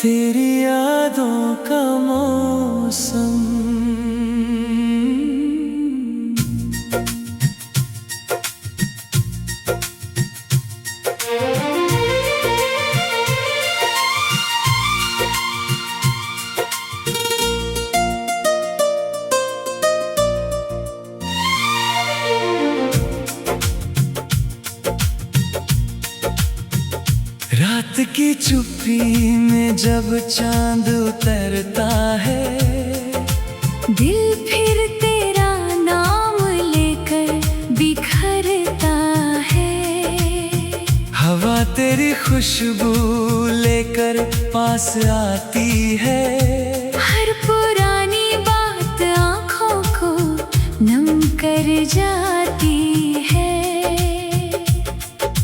तेरी यादों का मौसम। रात की चुप्पी में जब चांद उतरता है, दिल फिर तेरा नाम लेकर बिखरता है। हवा तेरी खुशबू लेकर पास आती है। हर पुरानी बात आँखों को नम कर जाती है।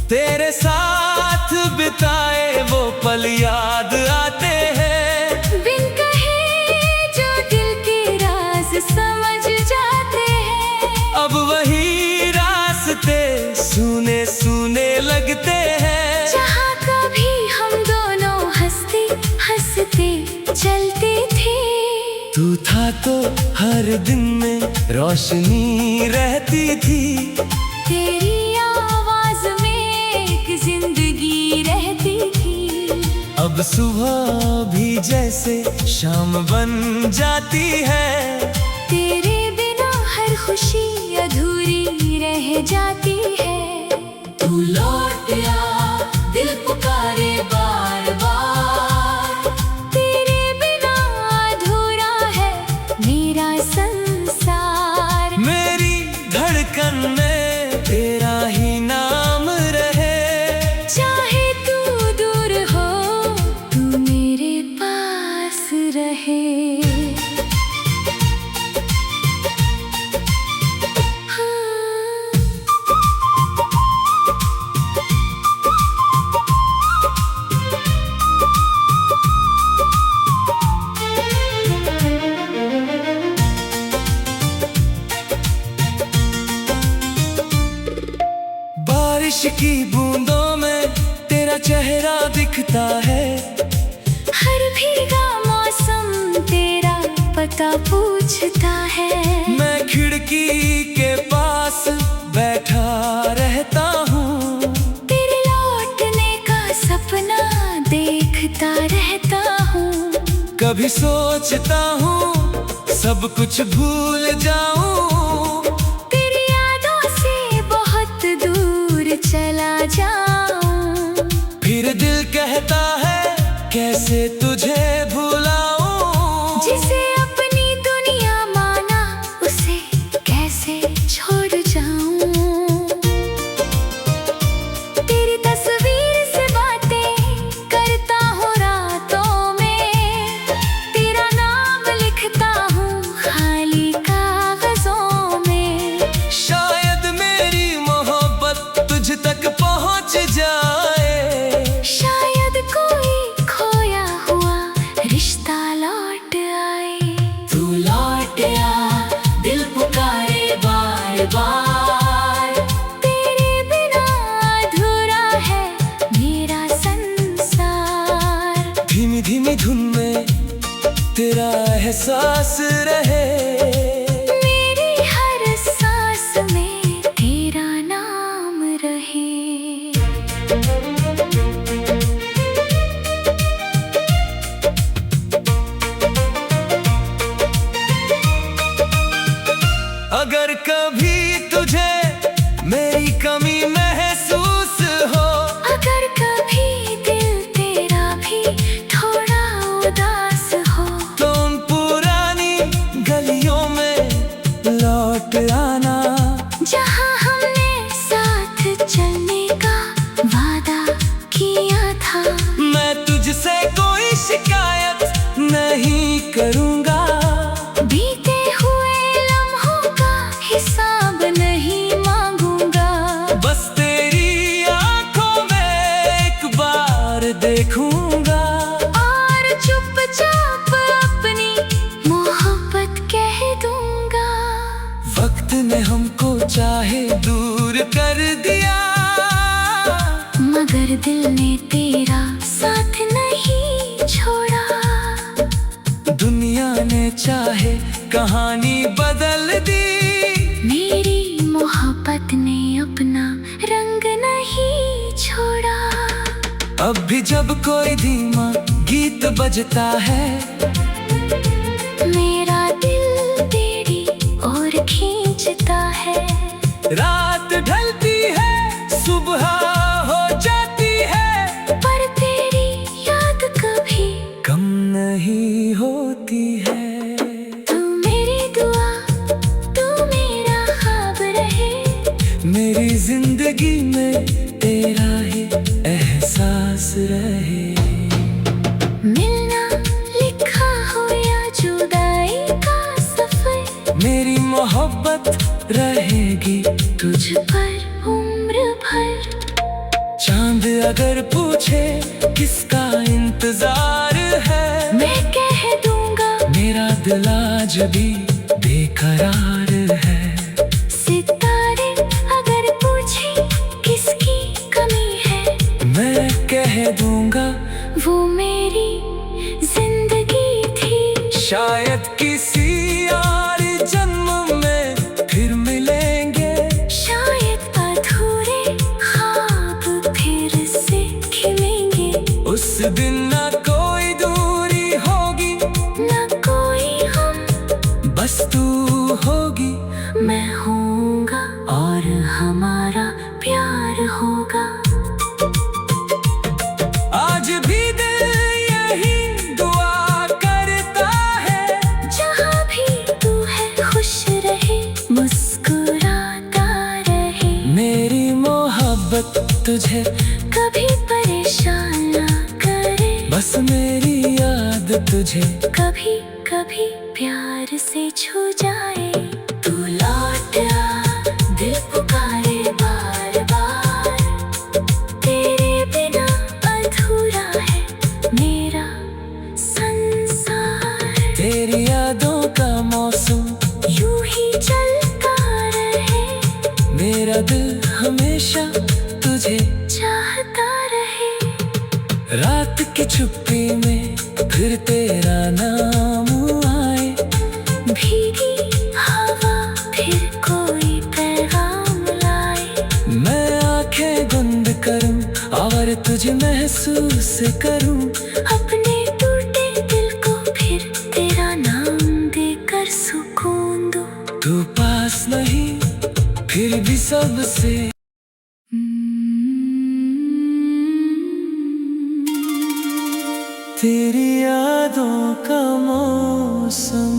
तेरे साथ बिताए वो पल याद आते हैं। बिन कहे जो दिल के राज समझ जाते हैं। अब वही रास्ते सुने सुने लगते हैं, जहाँ कभी हम दोनों हंसते हंसते चलते थे। तू था तो हर दिन में रोशनी रहती थी। तेरी आवाज में एक जिंदगी रहती थी। अब सुबह भी जैसे शाम बन जाती है। तेरे बिना हर खुशी अधूरी रह जाती है। तू लौट आ, दिल पुकारे बार बार। तेरे बिना अधूरा है मेरा संसार। मेरी धड़कन में तेरा ही नाम रहे। चाहे तू दूर हो, तू मेरे पास रहे। बारिश की बूंदों में तेरा चेहरा दिखता है। हर भीगा मौसम तेरा पता पूछता है। मैं खिड़की के पास बैठा रहता हूँ। तेरे लौटने का सपना देखता रहता हूँ। कभी सोचता हूँ सब कुछ भूल जाऊँ। तेरी यादों से बहुत दूर चला जाऊँ। फिर दिल कहता है कैसे तुझे भुलाऊं। जिसे अपनी दुनिया माना उसे कैसे छोड़ जाऊं। तेरी तस्वीर से बातें करता हूँ रातों में। तेरा नाम लिखता हूँ खाली कागजों में। शायद मेरी मोहब्बत तुझ तक पहुँच जाए। शायद कोई खोया हुआ रिश्ता लौट आए। तू लौट आ, दिल पुकारे बार बार। तेरे बिना अधूरा है मेरा संसार। धीमी धीमी धुन में तेरा एहसास रहे। मेरी हर सांस में तेरा नाम रहे। अगर कभी तुझे मेरी कमी महसूस हो, अगर कभी दिल तेरा भी थोड़ा उदास हो, तो उन पुरानी गलियों में लौट आना। जहाँ हमने साथ चलने का वादा किया था। मैं तुझसे कोई शिकायत नहीं करूँगा। बीते हुए लम्हों का हिसाब नहीं मांगूंगा। बस तेरी आंखों में एक बार देखूंगा। और चुपचाप अपनी मोहब्बत कह दूंगा। वक्त ने हमको चाहे दूर कर दिया, मगर दिल ने तेरा साथ नहीं छोड़ा। जमाने चाहे कहानी बदल दी। मेरी मोहब्बत ने अपना रंग नहीं छोड़ा। अब भी जब कोई धीमा गीत बजता है, मेरा दिल तेरी ओर खींचता है। रात ढलती है, सुबह हो जाती है, पर तेरी याद कभी कम नहीं होती है। तू मेरी दुआ, तू मेरा ख्वाब रहे। मेरी जिंदगी में तेरा ही एहसास रहे। मिलना लिखा हो या जुदाई का सफर, मेरी मोहब्बत रहेगी तुझ पर उम्र भर। चांद अगर पूछे किसका इंतजार है, मैं कह दूंगा मेरा दिल आज भी बेकरार है। सितारे अगर पूछे किसकी कमी है, मैं कह दूंगा वो मेरी जिंदगी थी। शायद किसी और जन्म में फिर मिलेंगे, शायद अधूरे ख्वाब फिर से खिलेंगे। उस दिन ना कोई दूरी होगी, ना कोई हम, बस तू होगी, मैं होऊंगा और हमारा प्यार होगा। आज भी दिल यही दुआ करता है, जहाँ भी तू है खुश रहे, मुस्कुराता रहे। मेरी मोहब्बत तुझे कभी परेशान ना करे, बस मेरी याद तुझे कभी कभी प्यार से छू जाए। तू लौट आ, दिल पुकारे बार बार। तेरे बिना अधूरा है मेरा संसार। तेरी यादों का मौसम यूं ही चलता रहे, मेरा दिल हमेशा तुझे चाहता रहे। रात की चुप्पी में फिर तेरा नाम आए, भीगी हवा फिर कोई पैगाम लाए। मैं आंखें बंद करूं और तुझे महसूस करूं, अपने टूटे दिल को फिर तेरा नाम देकर सुकून दूं। तू पास नहीं फिर भी सबसे तेरी यादों का मौसम।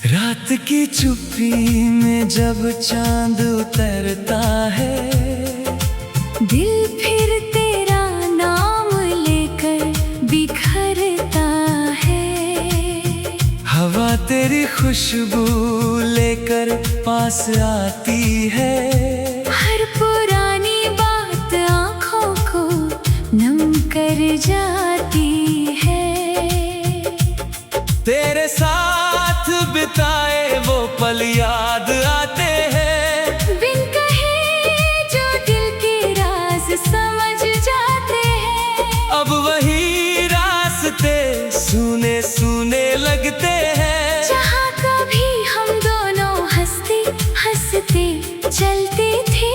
रात की चुप्पी में जब चांद उतरता है, दिल फिर तेरा नाम लेकर बिखरता है। हवा तेरी खुशबू लेकर पास आती है, हर पुरानी बात आँखों को नम कर जाती है। तेरे साथ बिताए वो पल याद आते हैं, बिन कहे जो दिल के राज समझ जाते हैं। अब वही रास्ते सूने सूने लगते हैं, जहाँ कभी हम दोनों हंसते हंसते चलते थे।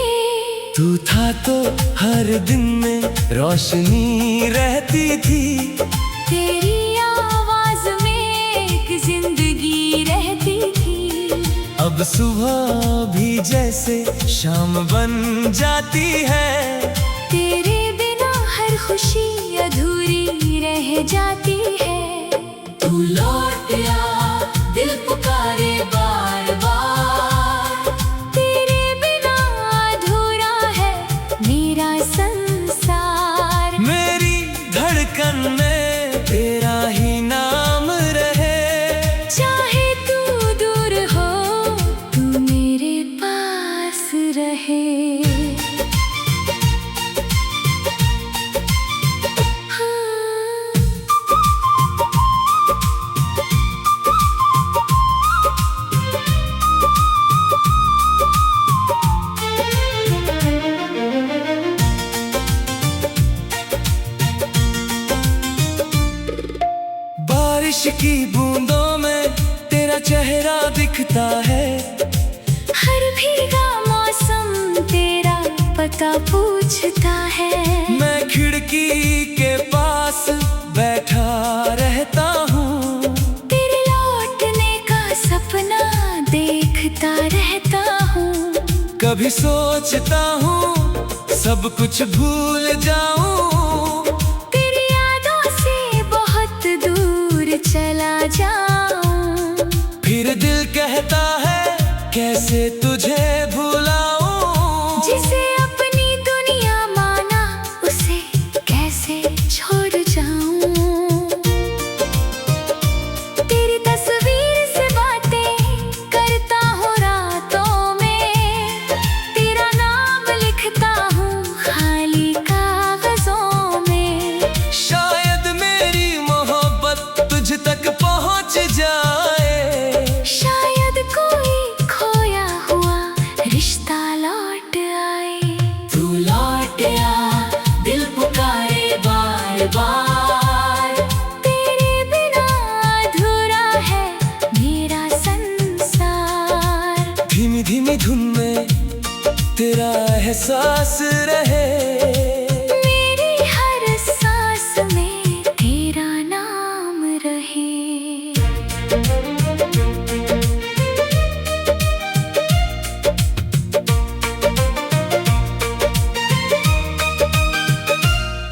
तू था तो हर दिन में रोशनी रहती थी, तेरी आवाज में एक जिंदगी रहती थी। अब सुबह भी जैसे शाम बन जाती है, तेरे बिना हर खुशी अधूरी रह जाती है। तू लौट आ, दिल पुकारे बार बार। तेरे बिना अधूरा है मेरा संसार। मेरी धड़कन में तेरा ही नाम रहे, चाहे तू दूर हो, तू मेरे पास रहे। बारिश की बूंदों में तेरा चेहरा दिखता है। हर भीगा मौसम तेरा पता पूछता है। मैं खिड़की के पास बैठा रहता हूँ, तेरे लौटने का सपना देखता रहता हूँ। कभी सोचता हूँ सब कुछ भूल जाऊं, तेरी यादों से बहुत दूर चला जाऊं। फिर दिल कहता है कैसे तुझे भुलाऊं। जिसे अपनी दुनिया माना उसे कैसे छोड़ जाऊं। तेरी तस्वीर से बातें करता हूँ रातों में। तेरा नाम लिखता हूँ खाली कागजों में। शायद मेरी मोहब्बत तुझ तक पहुँच जाए। शायद कोई खोया हुआ रिश्ता लौट आए। तू लौट आ, दिल पुकारे बार बार। तेरे बिना अधूरा है मेरा संसार। धीमी धीमी धुन में तेरा एहसास रहे। मेरी हर सांस में तेरा नाम रहे।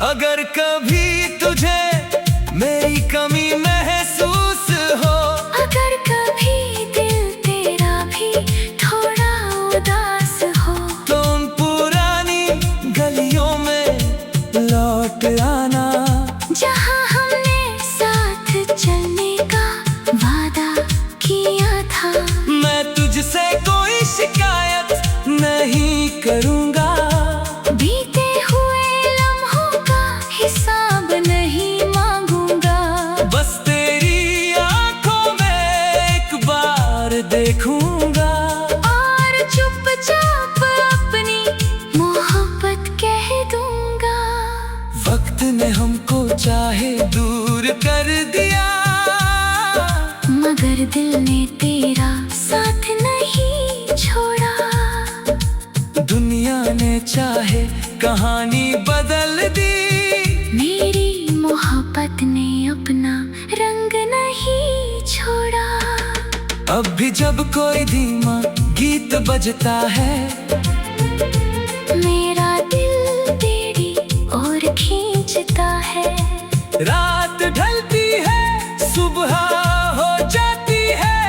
अगर कभी तुझे मेरी कमी महसूस हो, अगर कभी दिल तेरा भी थोड़ा उदास हो, तो उन पुरानी गलियों में लौट आना। जहाँ हमने साथ चलने का वादा किया था। मैं तुझसे कोई शिकायत नहीं करूँगा। बीते हुए लम्हों का हिसाब नहीं मांगूंगा। बस तेरी आंखों में एक बार देखूंगा, और चुपचाप अपनी मोहब्बत कह दूंगा। वक्त ने हमको चाहे दूर कर दिया, मगर दिल ने तेरा साथ नहीं छोड़ा। दुनिया ने चाहे कहानी बदल दी, मेरी मोहब्बत ने अपना रंग नहीं छोड़ा। अब भी जब कोई धीमा गीत बजता है, मेरा दिल तेरी ओर खींचता है। रात ढलती है सुबह हो जाती है,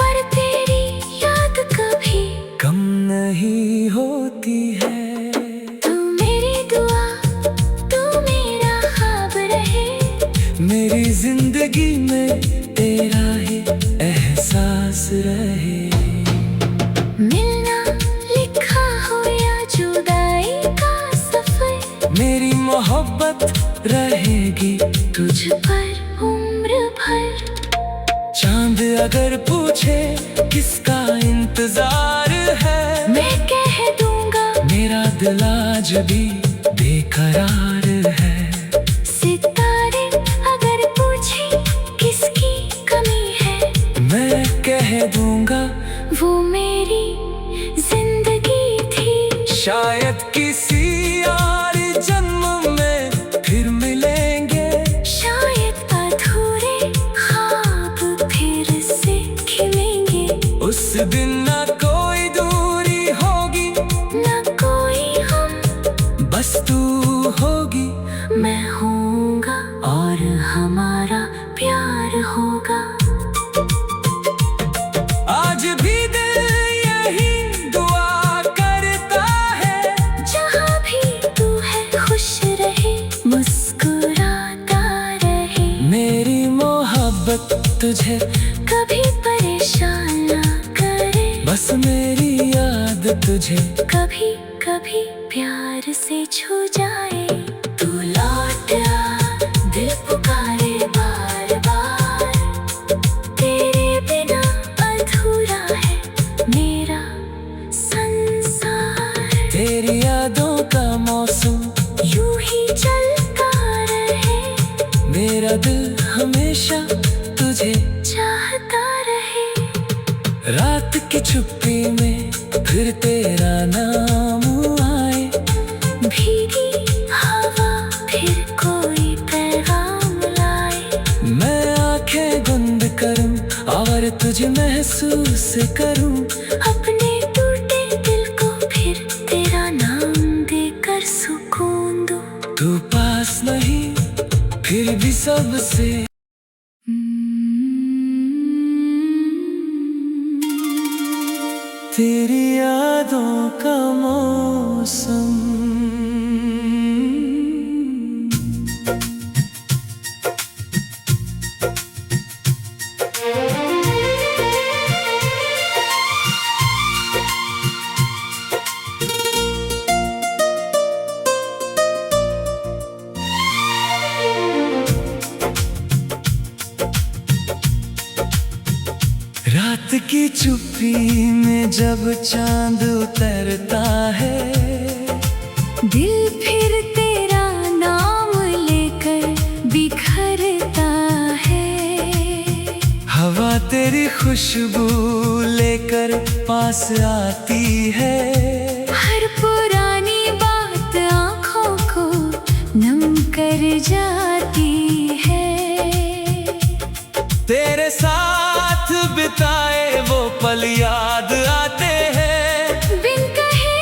पर तेरी याद कभी कम नहीं होती है। तू मेरी दुआ, तू मेरा ख्वाब रहे। मेरी जिंदगी में तेरा ही एहसास रहे। मिलना लिखा हो या जुदाई का सफर, मेरी मोहब्बत रहेगी तुझ पर उम्र भर। चांद अगर पूछे किसका इंतजार है, मैं कह दूंगा मेरा दिल आज भी बेकरार है। सितारे अगर पूछे किसकी कमी है, मैं कह दूंगा वो मेरी जिंदगी थी। शायद किसी और जन्म में फिर मिलेंगे। शायद अधूरे ख्वाब फिर से खिलेंगे। उस दिन ना कोई दूरी होगी, ना कोई हम, बस तू होगी मैं होऊंगा और हमारा प्यार होगा। आज भी दिल यही दुआ करता है, जहाँ भी तू है खुश रहे, मुस्कुराता रहे। मेरी मोहब्बत तुझे कभी परेशान ना करे, बस मेरी याद तुझे कभी कभी प्यार से छू जाए। तू लौट आ, दिल पुकारे बार बार। तेरे बिना अधूरा है मेरा संसार। तेरी यादों का मौसम यूं ही चलता रहे, मेरा दिल हमेशा फिर तेरा नाम आए। भीगी हवा फिर कोई पैगाम लाए। मैं आंखें बंद करूं और तुझे महसूस करूं। अपने टूटे दिल को फिर तेरा नाम देकर सुकून दूं। तू पास नहीं फिर भी सबसे। तेरी यादों का मौसम। रात की चुप्पी में जब चांद उतरता है, दिल फिर तेरा नाम लेकर बिखरता है। हवा तेरी खुशबू लेकर पास आती है। हर पुरानी बात आँखों को नम कर जाती है। तेरे साथ बिताए वो पल याद आते हैं। बिन कहे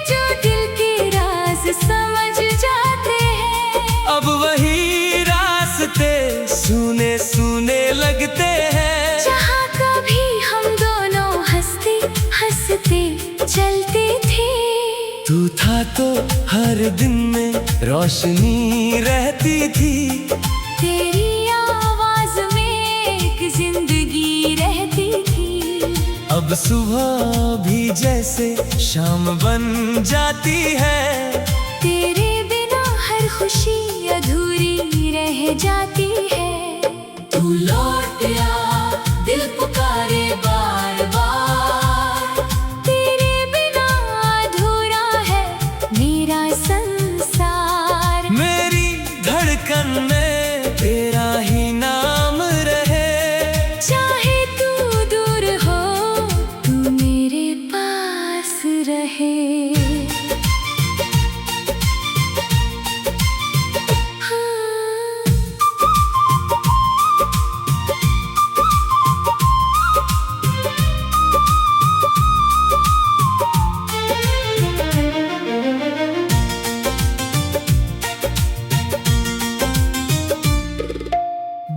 जो दिल के राज समझ जाते हैं। अब वही रास्ते सुने सुने लगते हैं। जहाँ कभी हम दोनों हंसते हंसते चलते थे। तू था तो हर दिन में रोशनी रहती थी। तेरी आवाज में एक जिंदगी रहती थी। अब सुबह भी जैसे शाम बन जाती है। तेरे बिना हर खुशी अधूरी रह जाती है। तू लौट आ दिल पुकारे बार बार। तेरे बिना अधूरा है मेरा संसार। मेरी धड़कन में तेरा ही नाम रहे। चाहे तू दूर हो तू मेरे पास रहे।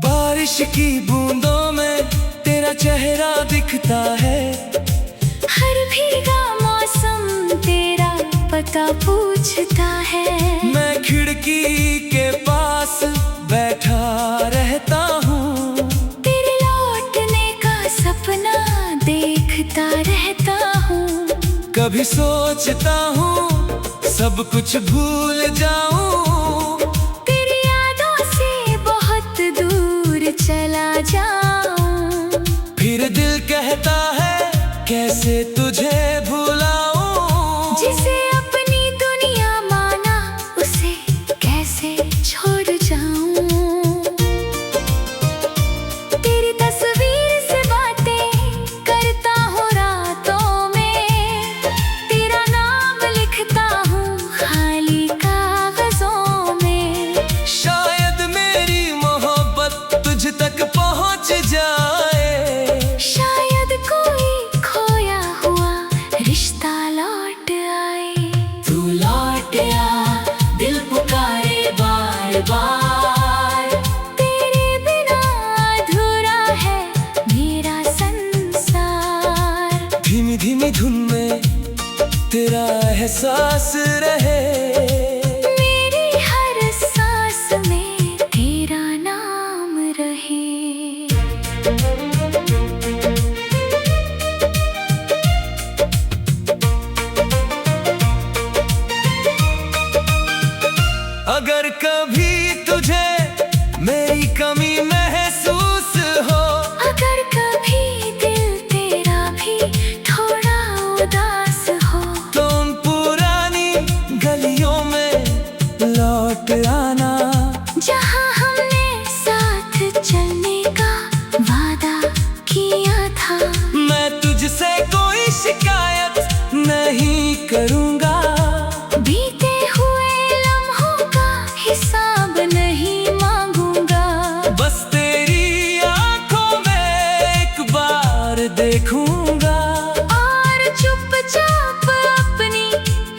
बारिश की बूंदों में तेरा चेहरा दिखता है। हर भीगा मौसम तेरा पता पूछता है। मैं खिड़की के पास बैठा रहता हूँ। तेरे लौटने का सपना देखता रहता हूँ। कभी सोचता हूँ सब कुछ भूल जाऊँ। तेरी यादों से बहुत दूर चला जाऊं। फिर दिल कहता है कैसे तुझे भुलाऊं। जिसे अपनी दुनिया माना उसे कैसे छोड़ जाऊं। तेरी तस्वीर से बातें करता हूँ रातों में। तेरा नाम लिखता हूँ खाली कागजों में। शायद मेरी मोहब्बत तुझ तक पहुँच जाए। शायद कोई खोया हुआ रिश्ता लौट आए। तू लौट आ दिल पुकारे बार बार। तेरे बिना अधूरा है मेरा संसार। धीमी धीमी धुन में तेरा एहसास रहे। मेरी हर सांस में तेरा नाम रहे। अगर कभी तुझे मेरी कमी महसूस हो। अगर कभी दिल तेरा भी थोड़ा उदास हो। तो उन पुरानी गलियों में लौट आना। जहाँ हमने साथ चलने का वादा देखूंगा और चुपचाप अपनी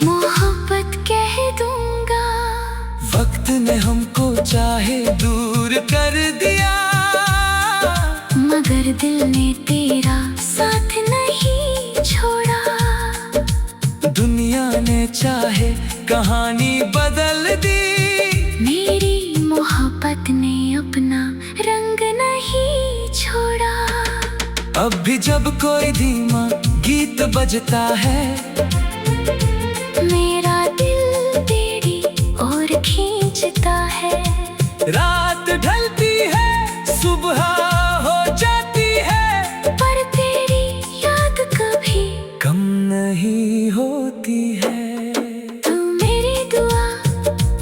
मोहब्बत कह दूंगा। वक्त ने हमको चाहे दूर कर दिया, मगर दिल ने तेरा साथ नहीं छोड़ा। दुनिया ने चाहे कहानी बदल दी, मेरी मोहब्बत ने अपना रंग नहीं छोड़ा। अब भी जब कोई धीमा गीत बजता है, मेरा दिल तेरी ओर खींचता है। रात ढलती है सुबह हो जाती है, पर तेरी याद कभी कम नहीं होती है। तू मेरी दुआ,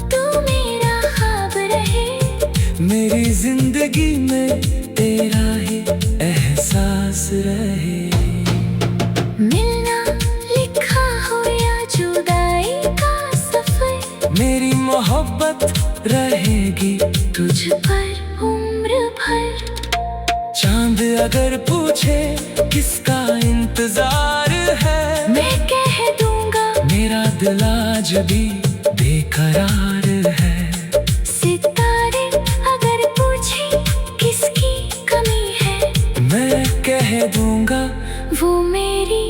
तू मेरा ख्वाब रहे। मेरी जिंदगी में तेरा ही एहसास रहे। मिलना लिखा हो या जुदाई का सफर, मेरी मोहब्बत रहेगी तुझ पर उम्र भर। चांद अगर पूछे किसका इंतजार है, मैं कह दूंगा मेरा दिल आज भी बेकरार है। सितारे अगर पूछे किसकी कमी है, मैं कह दूंगा वो मेरी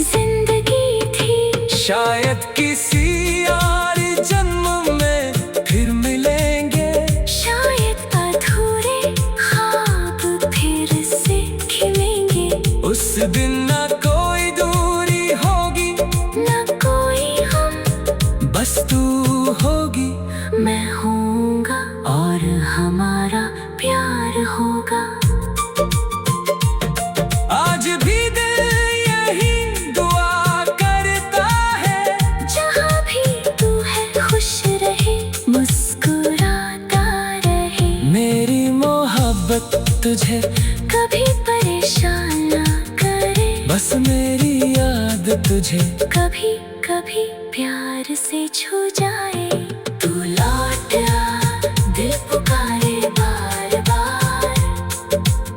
जिंदगी थी। शायद किसी और जन्म में फिर मिलेंगे, शायद अधूरे ख्वाब फिर से खिलेंगे। उस दिन ना कोई दूरी होगी, ना कोई हम, बस तू होगी मैं होऊंगा और हमारा प्यार होगा। आज भी दिल यही दुआ करता है, जहाँ भी तू है खुश रहे, मुस्कुराता रहे। मेरी मोहब्बत तुझे कभी परेशान ना करे, बस मेरी याद तुझे कभी कभी प्यार से छू जाए। तू लौट आ, दिल पुकारे बार बार।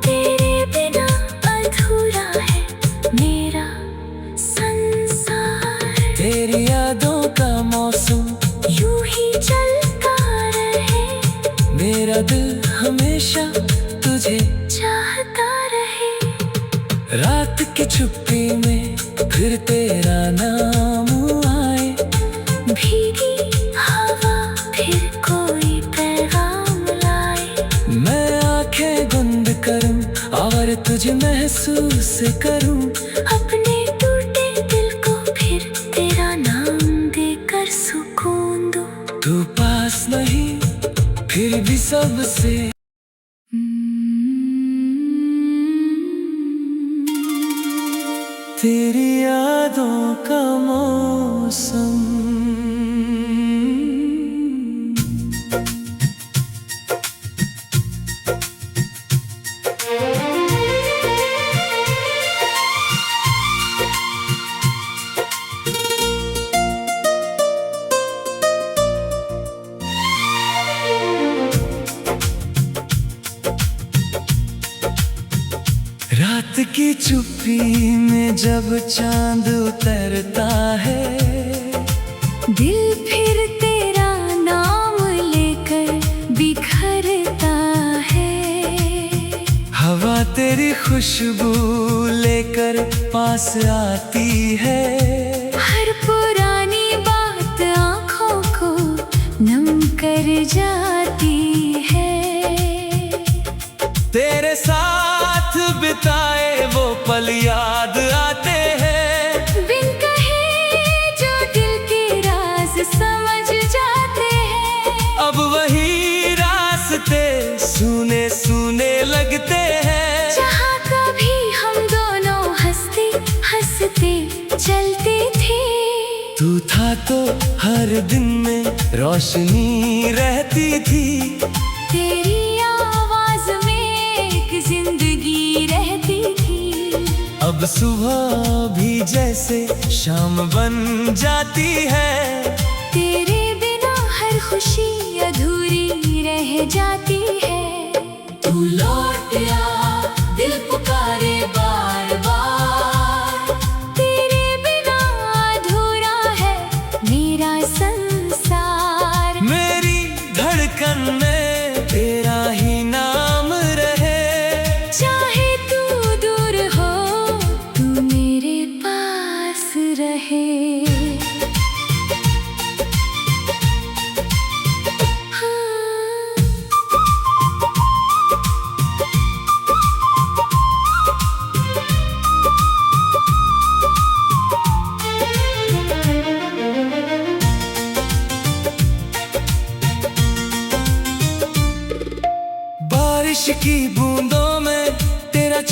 तेरे बिना अधूरा है मेरा संसार। तेरी यादों का मौसम यूं ही चलता रहे, मेरा दिल हमेशा तुझे चाहता रहे। रात की चुप्पी में फिर तेरा नाम आए, भीगी हवा फिर कोई पैगाम लाए। मैं आंखें बंद करूं और तुझे महसूस करूं, अपने टूटे दिल को फिर तेरा नाम देकर सुकून दूं। तू पास नहीं फिर भी सबसे तेरी यादों का मौसम। रात की चुप्पी में जब चांद उतरता है, दिल फिर तेरा नाम लेकर बिखरता है। हवा तेरी खुशबू लेकर पास आती है, हर पुरानी बात आँखों को नम कर जाती है। तेरे साथ बिताए वो पल याद आते हैं, बिन कहे जो दिल के राज समझ जाते हैं। अब वही रास्ते सूने सूने लगते हैं, जहाँ कभी हम दोनों हंसते हंसते चलते थे। तू था तो हर दिन में रोशनी रहती थी, तेरी आवाज में एक जिंदगी रहती थी। अब सुबह भी जैसे शाम बन जाती है, तेरे बिना हर खुशी अधूरी रह जाती है। तू लौट आ, दिल पुकारे बार बार।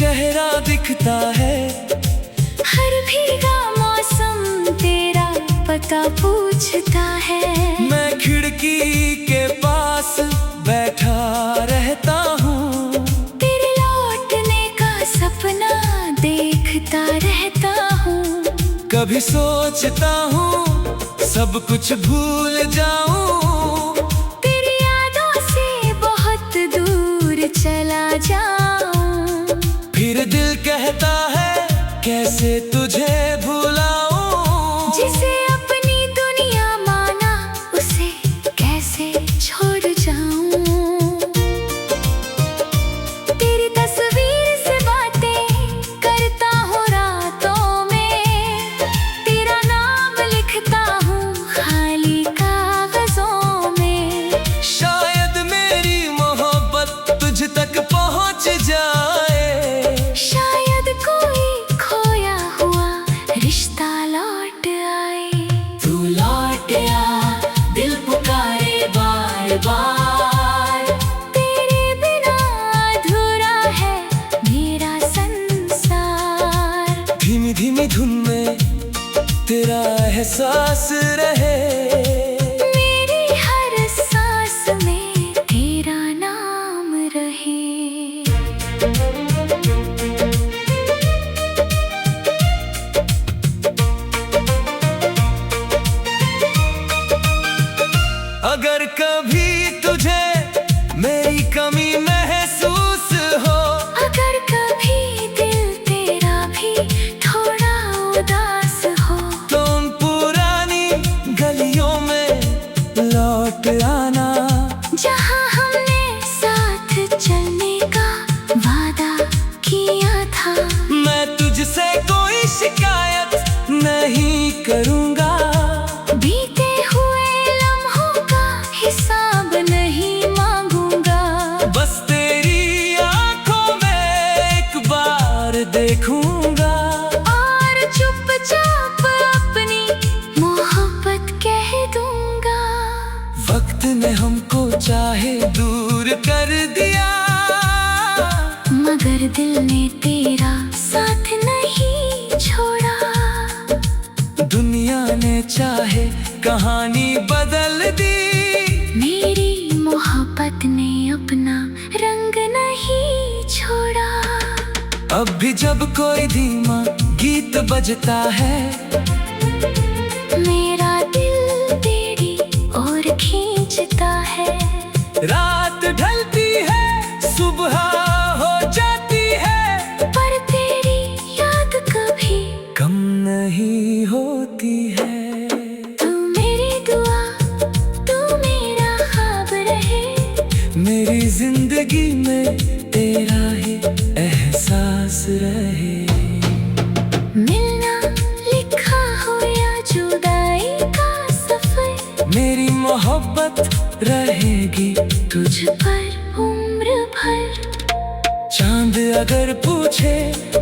चेहरा दिखता है। हर भीगा मौसम तेरा पता पूछता है। मैं खिड़की के पास बैठा रहता हूँ, तेरे लौटने का सपना देखता रहता हूँ। कभी सोचता हूँ सब कुछ भूल जाऊं, तेरी यादों से बहुत दूर चला जाऊं। फिर दिल कहता है कैसे तुझे भुलाऊं। जिसे अपनी दुनिया माना उसे कैसे छोड़ जाऊं। तेरी तस्वीर से बातें करता हूँ रातों में, तेरा नाम लिखता हूँ खाली कागजों में। शायद मेरी मोहब्बत तुझ तक पहुँच जाए, शायद कोई खोया हुआ रिश्ता लौट आए। तू लौट आ, दिल पुकारे बार बार। तेरे बिना अधूरा है मेरा संसार। धीमी धीमी धुन में तेरा एहसास रहे, मेरी हर सांस में तेरा नाम रहे। अगर कभी तुझे मेरी कमी महसूस हो, अगर कभी दिल तेरा भी थोड़ा उदास हो, तो उन पुरानी गलियों में लौट आना, जहाँ हमने साथ चलने का वादा किया था। मैं तुझसे कोई शिकायत नहीं करूँगा, बीते हुए लम्हों का हिसाब नहीं मांगूंगा। बस तेरी आंखों में एक बार देखूंगा, और चुपचाप अपनी मोहब्बत कह दूंगा। वक्त ने हमको चाहे दूर कर दिया, मगर दिल ने तेरा साथ नहीं छोड़ा। दुनिया ने चाहे कहानी बदल दी, मेरी मोहब्बत ने अपना रंग नहीं छोड़ा। अब भी जब कोई धीमा गीत बजता है, मेरा दिल तेरी ओर खींचता है। रात ढलती है सुबह हो जाती है, पर तेरी याद कभी कम नहीं होती है। तू मेरी दुआ, तू मेरा ख्वाब रहे। मेरी जिंदगी में तेरा ही एहसास रहे। मिलना लिखा हो या जुदाई का सफर, मेरी मोहब्बत रहेगी तुझ पर उम्र भर। चांद अगर पूछे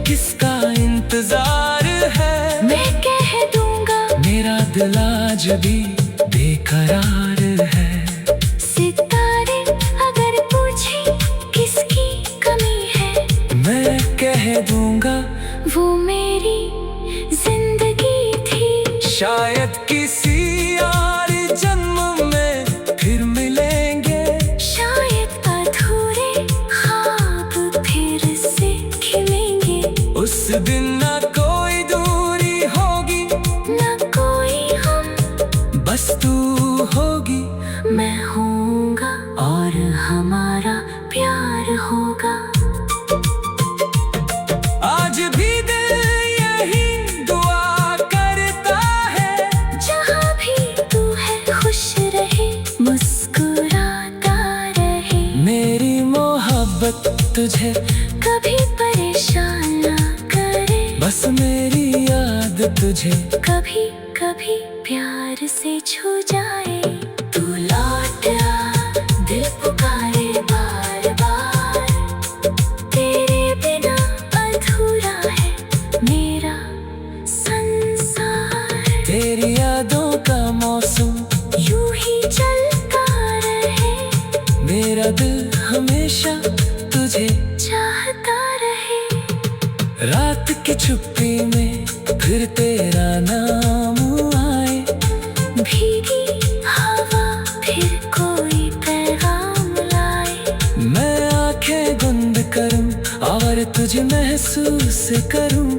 किसका इंतजार है, मैं कह दूंगा मेरा दिल आज भी बेकरार है। सितारे अगर पूछे किसकी कमी है, मैं कह दूंगा वो मेरी जिंदगी थी। शायद किसी और जन्म में फिर मिलेंगे, शायद अधूरे ख्वाब फिर से खिलेंगे। उस दिन ना कोई दूरी होगी, ना कोई हम, बस तू होगी मैं होऊंगा और हमारा प्यार होगा। आज भी दिल यही दुआ करता है, जहाँ भी तू है खुश रहे, मुस्कुराता रहे। मेरी मोहब्बत तुझे कभी परेशान ना करे, बस मेरी याद तुझे कभी कभी प्यार से छू जाए। तू लौट आ, दिल पुकारे बार बार। तेरे बिना अधूरा है मेरा संसार। तेरी यादों का मौसम यूं ही चलता रहे, मेरा दिल हमेशा तुझे चाहता रहे। छुट्टी में फिर तेरा नाम आए। भीगी हवा फिर कोई पैगाम लाए। मैं आंखें बंद करूं और तुझे महसूस करूं।